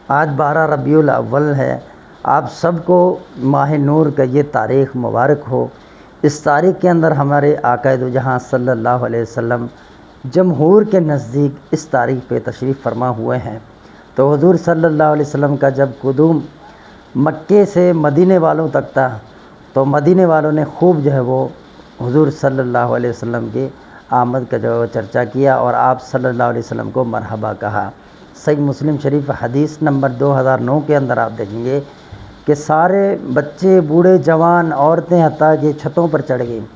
آج 12 ربیع الاول ہے۔ آپ سب کو ماہ نور کا یہ تاریخ مبارک ہو۔ اس تاریخ کے اندر ہمارے آقا دو جہاں صلی اللہ علیہ وسلم جمہور کے نزدیک اس تاریخ پہ تشریف فرما ہوئے ہیں۔ تو حضور صلی اللہ علیہ وسلم کا جب قدوم مکے سے مدینے والوں تک تھا تو مدینے والوں نے خوب وہ حضور صلی اللہ علیہ وسلم کی آمد کا چرچا کیا اور آپ صلی اللہ علیہ وسلم کو مرحبا کہا۔ صحیح مسلم شریف حدیث نمبر 2009 کے اندر آپ دیکھیں گے کہ سارے بچے، بوڑھے، جوان، عورتیں حتیٰ کہ چھتوں پر چڑھ گئیں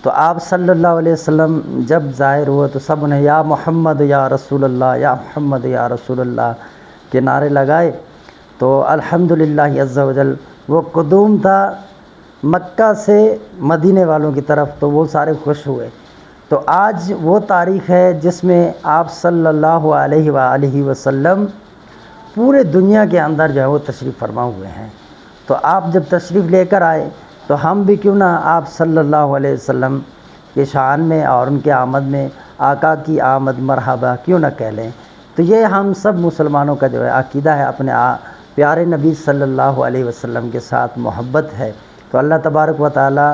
تو آپ صلی اللہ علیہ وسلم جب ظاہر ہوئے تو سب نے یا محمد یا رسول اللہ، یا محمد یا رسول اللہ کے نعرے لگائے۔ تو الحمدللہ عز و جل وہ قدوم تھا مکہ سے مدینے والوں کی طرف، تو وہ سارے خوش ہوئے۔ تو آج وہ تاریخ ہے جس میں آپ صلی اللہ علیہ وآلہ وسلم پورے دنیا کے اندر وہ تشریف فرما ہوئے ہیں۔ تو آپ جب تشریف لے کر آئے تو ہم بھی کیوں نہ آپ صلی اللہ علیہ وسلم کے شان میں اور ان کے آمد میں آقا کی آمد مرحبا کیوں نہ کہہ لیں۔ تو یہ ہم سب مسلمانوں کا عقیدہ ہے، اپنے پیارے نبی صلی اللہ علیہ وسلم کے ساتھ محبت ہے۔ تو اللہ تبارک و تعالی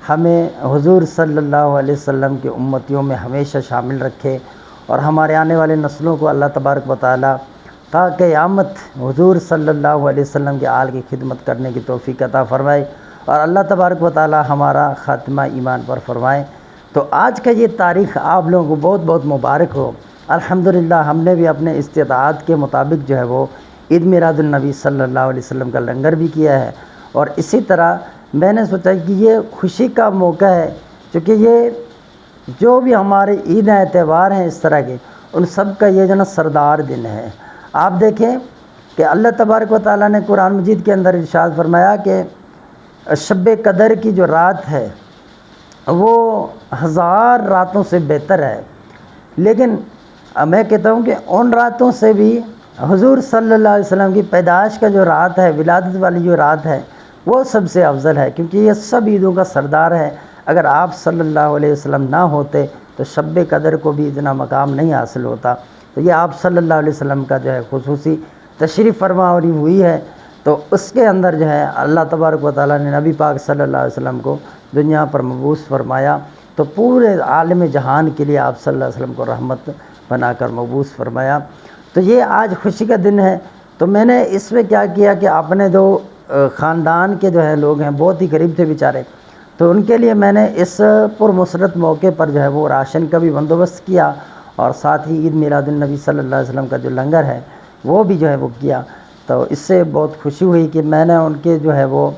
ہمیں حضور صلی اللہ علیہ وسلم کے امتیوں میں ہمیشہ شامل رکھے اور ہمارے آنے والے نسلوں کو اللہ تبارک و تعالی تا قیامت حضور صلی اللہ علیہ وسلم کے آل کی خدمت کرنے کی توفیق عطا فرمائے اور اللہ تبارک و تعالی ہمارا خاتمہ ایمان پر فرمائے۔ تو آج کا یہ تاریخ آپ لوگوں کو بہت بہت مبارک ہو۔ الحمدللہ ہم نے بھی اپنے استطاعت کے مطابق وہ عید میلاد النبی صلی اللہ علیہ وسلم کا لنگر بھی کیا ہے، اور اسی طرح میں نے سوچا کہ یہ خوشی کا موقع ہے، چونکہ یہ جو بھی ہمارے عید ہیں، تہوار ہیں اس طرح کے، ان سب کا یہ سردار دن ہے۔ آپ دیکھیں کہ اللہ تبارک و تعالیٰ نے قرآن مجید کے اندر ارشاد فرمایا کہ شب قدر کی جو رات ہے وہ 1000 راتوں سے بہتر ہے، لیکن میں کہتا ہوں کہ ان راتوں سے بھی حضور صلی اللہ علیہ وسلم کی پیدائش کا جو رات ہے، ولادت والی جو رات ہے، وہ سب سے افضل ہے، کیونکہ یہ سب عیدوں کا سردار ہے۔ اگر آپ صلی اللہ علیہ وسلم نہ ہوتے تو شب قدر کو بھی اتنا مقام نہیں حاصل ہوتا۔ تو یہ آپ صلی اللہ علیہ وسلم کا خصوصی تشریف فرما آوری ہوئی ہے۔ تو اس کے اندر اللہ تبارک و تعالیٰ نے نبی پاک صلی اللہ علیہ وسلم کو دنیا پر مبعوث فرمایا، تو پورے عالم جہان کے لیے آپ صلی اللہ علیہ وسلم کو رحمت بنا کر مبعوث فرمایا۔ تو یہ آج خوشی کا دن ہے۔ تو میں نے اس میں کیا کیا کہ اپنے جو خاندان کے لوگ ہیں، بہت ہی قریب تھے بیچارے، تو ان کے لیے میں نے اس پرمسرت موقع پر وہ راشن کا بھی بندوبست کیا، اور ساتھ ہی عید میلاد النبی صلی اللہ علیہ وسلم کا جو لنگر ہے وہ بھی وہ کیا۔ تو اس سے بہت خوشی ہوئی کہ میں نے ان کے وہ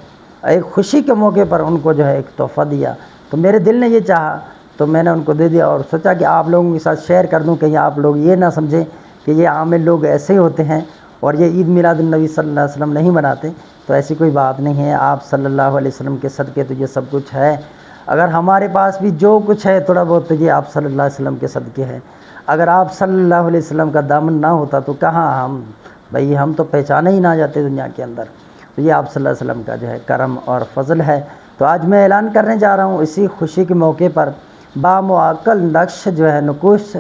ایک خوشی کے موقع پر ان کو ایک تحفہ دیا۔ تو میرے دل نے یہ چاہا تو میں نے ان کو دے دیا، اور سوچا کہ آپ لوگوں کے ساتھ شیئر کر دوں، کہیں آپ لوگ یہ نہ سمجھیں کہ یہ عامل لوگ ایسے ہوتے ہیں اور یہ عید میلاد النبی صلی اللہ علیہ وسلم نہیں مناتے۔ تو ایسی کوئی بات نہیں ہے، آپ صلی اللہ علیہ وسلم کے صدقے تو یہ سب کچھ ہے۔ اگر ہمارے پاس بھی جو کچھ ہے تھوڑا بہت تو یہ آپ صلی اللہ علیہ وسلم کے صدقے ہے۔ اگر آپ صلی اللہ علیہ وسلم کا دامن نہ ہوتا تو کہاں ہم تو پہچانے ہی نہ جاتے دنیا کے اندر۔ تو یہ آپ صلی اللہ علیہ وسلم کا کرم اور فضل ہے۔ تو آج میں اعلان کرنے جا رہا ہوں، اسی خوشی کے موقع پر بامعقل نقش نقوش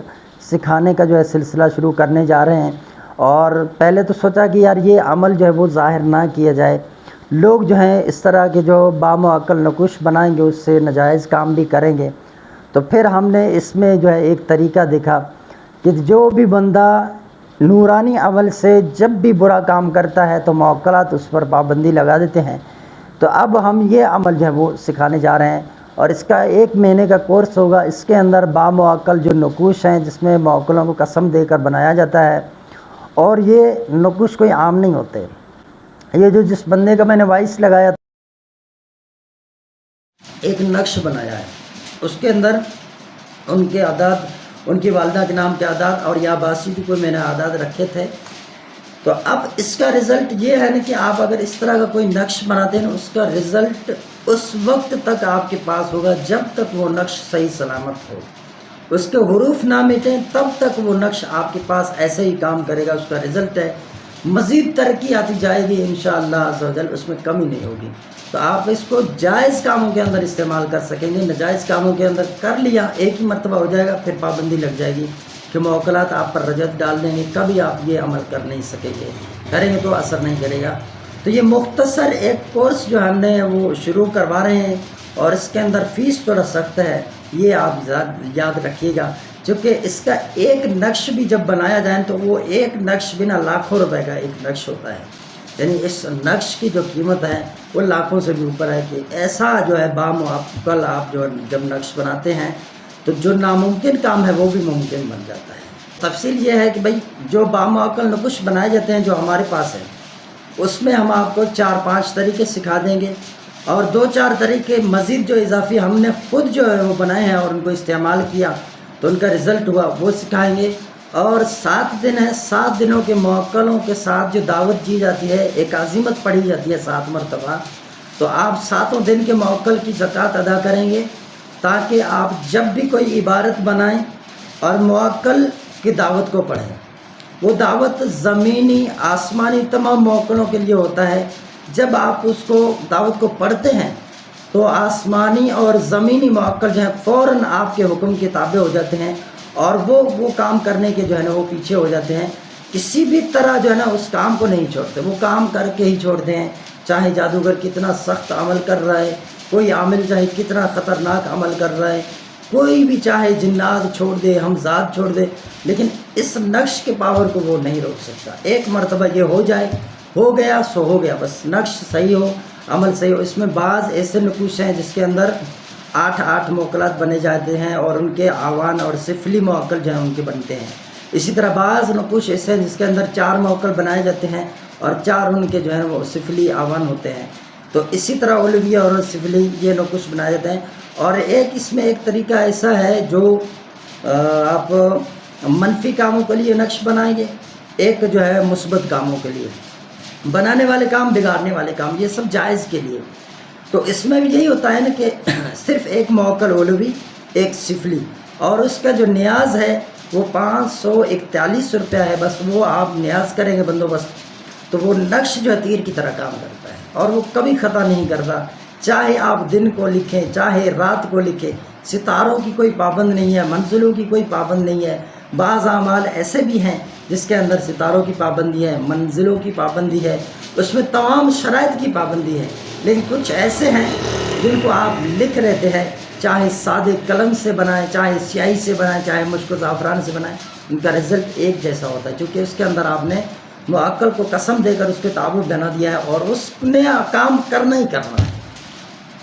سکھانے کا سلسلہ شروع کرنے جا رہے ہیں۔ اور پہلے تو سوچا کہ یار یہ عمل وہ ظاہر نہ کیا جائے، لوگ اس طرح کے بامعقل نقوش بنائیں گے، اس سے ناجائز کام بھی کریں گے۔ تو پھر ہم نے اس میں ایک طریقہ دیکھا کہ جو بھی بندہ نورانی عمل سے جب بھی برا کام کرتا ہے تو معقلات اس پر پابندی لگا دیتے ہیں۔ تو اب ہم یہ عمل وہ سکھانے جا رہے ہیں، اور اس کا 1 مہینے کا کورس ہوگا۔ اس کے اندر بامعقل جو نقوش ہیں جس میں معقلوں کو قسم دے کر بنایا جاتا ہے، اور یہ نقوش کوئی عام نہیں ہوتے۔ یہ جس بندے کا میں نے وائس لگایا تھا، ایک نقش بنایا ہے، اس کے اندر ان کے اعداد، ان کی والدہ کے نام کے اعداد اور یا باسی کی کوئی میں نے اعداد رکھے تھے۔ تو اب اس کا رزلٹ یہ ہے نا کہ آپ اگر اس طرح کا کوئی نقش بناتے ہیں نا، اس کا رزلٹ اس وقت تک آپ کے پاس ہوگا جب تک وہ نقش صحیح سلامت ہو، اس کے حروف نہ مٹیں تب تک وہ نقش آپ کے پاس ایسے ہی کام کرے گا۔ اس کا رزلٹ ہے مزید ترقی آتی جائے گی انشاءاللہ عز و جل، اس میں کمی نہیں ہوگی۔ تو آپ اس کو جائز کاموں کے اندر استعمال کر سکیں گے، ناجائز کاموں کے اندر کر لیا ایک ہی مرتبہ ہو جائے گا، پھر پابندی لگ جائے گی کہ معقلات آپ پر رجعت ڈال دیں گے، کبھی آپ یہ عمل کر نہیں سکیں گے۔ کریں گے تو اثر نہیں کرے گا۔ تو یہ مختصر ایک کورس جو ہم نے وہ شروع کروا رہے ہیں، اور اس کے اندر فیس تھوڑا سخت ہے، یہ آپ یاد رکھیے گا، چونکہ اس کا ایک نقش بھی جب بنایا جائے تو وہ ایک نقش بنا لاکھوں روپے کا ایک نقش ہوتا ہے، یعنی اس نقش کی جو قیمت ہے وہ لاکھوں سے بھی اوپر ہے، کہ ایسا جو ہے بامعقل آپ جو جب نقش بناتے ہیں تو جو ناممکن کام ہے وہ بھی ممکن بن جاتا ہے۔ تفصیل یہ ہے کہ بھائی جو بامعقل نقوش بنائے جاتے ہیں جو ہمارے پاس ہے، اس میں ہم آپ کو 4-5 طریقے سکھا دیں گے، اور 2-4 طریقے مزید جو اضافی ہم نے خود جو ہے وہ بنائے ہیں اور ان کو استعمال کیا تو ان کا رزلٹ ہوا وہ سکھائیں گے۔ اور 7 دن ہے، 7 دنوں کے موکلوں کے ساتھ جو دعوت دی جاتی ہے، ایک عزیمت پڑھی جاتی ہے 7 مرتبہ، تو آپ 7 دن کے موکل کی زکوٰۃ ادا کریں گے، تاکہ آپ جب بھی کوئی عبارت بنائیں اور موکل کی دعوت کو پڑھیں۔ وہ دعوت زمینی آسمانی تمام موکلوں کے لیے ہوتا ہے۔ جب آپ اس کو دعوت کو پڑھتے ہیں تو آسمانی اور زمینی موکل جو ہیں فوراً آپ کے حکم کے تابع ہو جاتے ہیں، اور وہ کام کرنے کے جو ہے نا وہ پیچھے ہو جاتے ہیں، کسی بھی طرح جو ہے نا اس کام کو نہیں چھوڑتے، وہ کام کر کے ہی چھوڑتے ہیں، چاہے جادوگر کتنا سخت عمل کر رہا ہے، کوئی عامل چاہے کتنا خطرناک عمل کر رہا ہے، کوئی بھی چاہے جنات چھوڑ دے، ہمزاد چھوڑ دے، لیکن اس نقش کے پاور کو وہ نہیں روک سکتا۔ ایک مرتبہ یہ ہو جائے، ہو گیا سو ہو گیا، بس نقش صحیح ہو، عمل صحیح ہو۔ اس میں بعض ایسے نقوش ہیں جس کے اندر 8 موکلات بنے جاتے ہیں، اور ان کے آوان اور سفلی موکل جو ہیں ان کے بنتے ہیں۔ اسی طرح بعض نقوش ایسے ہیں جس کے اندر 4 موکل بنائے جاتے ہیں، اور 4 ان کے جو ہیں وہ سفلی آوان ہوتے ہیں۔ تو اسی طرح علویہ اور سفلی یہ نقوش بنائے جاتے ہیں۔ اور ایک اس میں ایک طریقہ ایسا ہے جو آپ منفی کاموں کے لیے نقش بنائیں گے، ایک جو ہے مثبت کاموں کے لیے، بنانے والے کام بگاڑنے والے کام، یہ سب جائز کے لیے۔ تو اس میں بھی یہی ہوتا ہے نا کہ صرف ایک موکل علوی، ایک سفلی، اور اس کا جو نیاز ہے وہ 541 روپیہ ہے، بس وہ آپ نیاز کریں گے بندوبست، تو وہ نقش جو ہے تیر کی طرح کام کرتا ہے، اور وہ کبھی خطا نہیں کرتا، چاہے آپ دن کو لکھیں چاہے رات کو لکھیں، ستاروں کی کوئی پابند نہیں ہے، منزلوں کی کوئی پابند نہیں ہے۔ بعض اعمال ایسے بھی ہیں جس کے اندر ستاروں کی پابندی ہے، منزلوں کی پابندی ہے، اس میں تمام شرائط کی پابندی ہے، لیکن کچھ ایسے ہیں جن کو آپ لکھ لیتے ہیں، چاہے سادے قلم سے بنائیں، چاہے سیاہی سے بنائیں، چاہے مشک و زعفران سے بنائیں، ان کا رزلٹ ایک جیسا ہوتا ہے، کیونکہ اس کے اندر آپ نے معقل کو قسم دے کر اس کے تعبد بنا دیا ہے، اور اس نے کام کرنا ہی کرنا ہے۔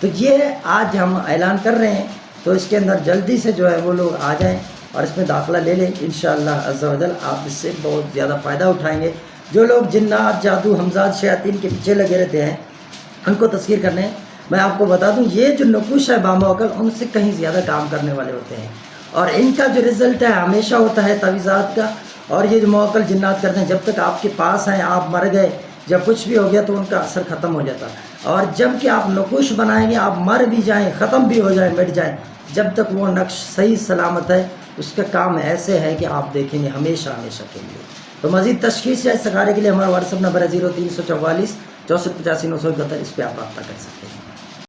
تو یہ آج ہم اعلان کر رہے ہیں، تو اس کے اندر جلدی سے جو ہے وہ لوگ آ جائیں اور اس میں داخلہ لے لیں، انشاءاللہ عز و جل آپ اس سے بہت زیادہ فائدہ اٹھائیں گے۔ جو لوگ جنات، جادو، ہمزاد، شیاطین کے پیچھے لگے رہتے ہیں ان کو تذکیر کرنے ہیں، میں آپ کو بتا دوں یہ جو نقوش ہے بامعقل ان سے کہیں زیادہ کام کرنے والے ہوتے ہیں، اور ان کا جو رزلٹ ہے ہمیشہ ہوتا ہے تعویذات کا، اور یہ جو معقل جنات کرتے ہیں جب تک آپ کے پاس ہیں، آپ مر گئے، جب کچھ بھی ہو گیا تو ان کا اثر ختم ہو جاتا ہے، اور جب کہ آپ نقوش بنائیں گے، آپ مر بھی جائیں، ختم بھی ہو جائیں، مٹ جائیں، جب تک وہ نقش صحیح سلامت ہے اس کا کام ایسے ہے کہ آپ دیکھیں گے ہمیشہ ہمیشہ کے لیے۔ تو مزید تشخیص یا استخارے کے لیے ہمارا واٹس ایپ نمبر ہے 0344 64 85 971، اس پہ آپ رابطہ کر سکتے ہیں۔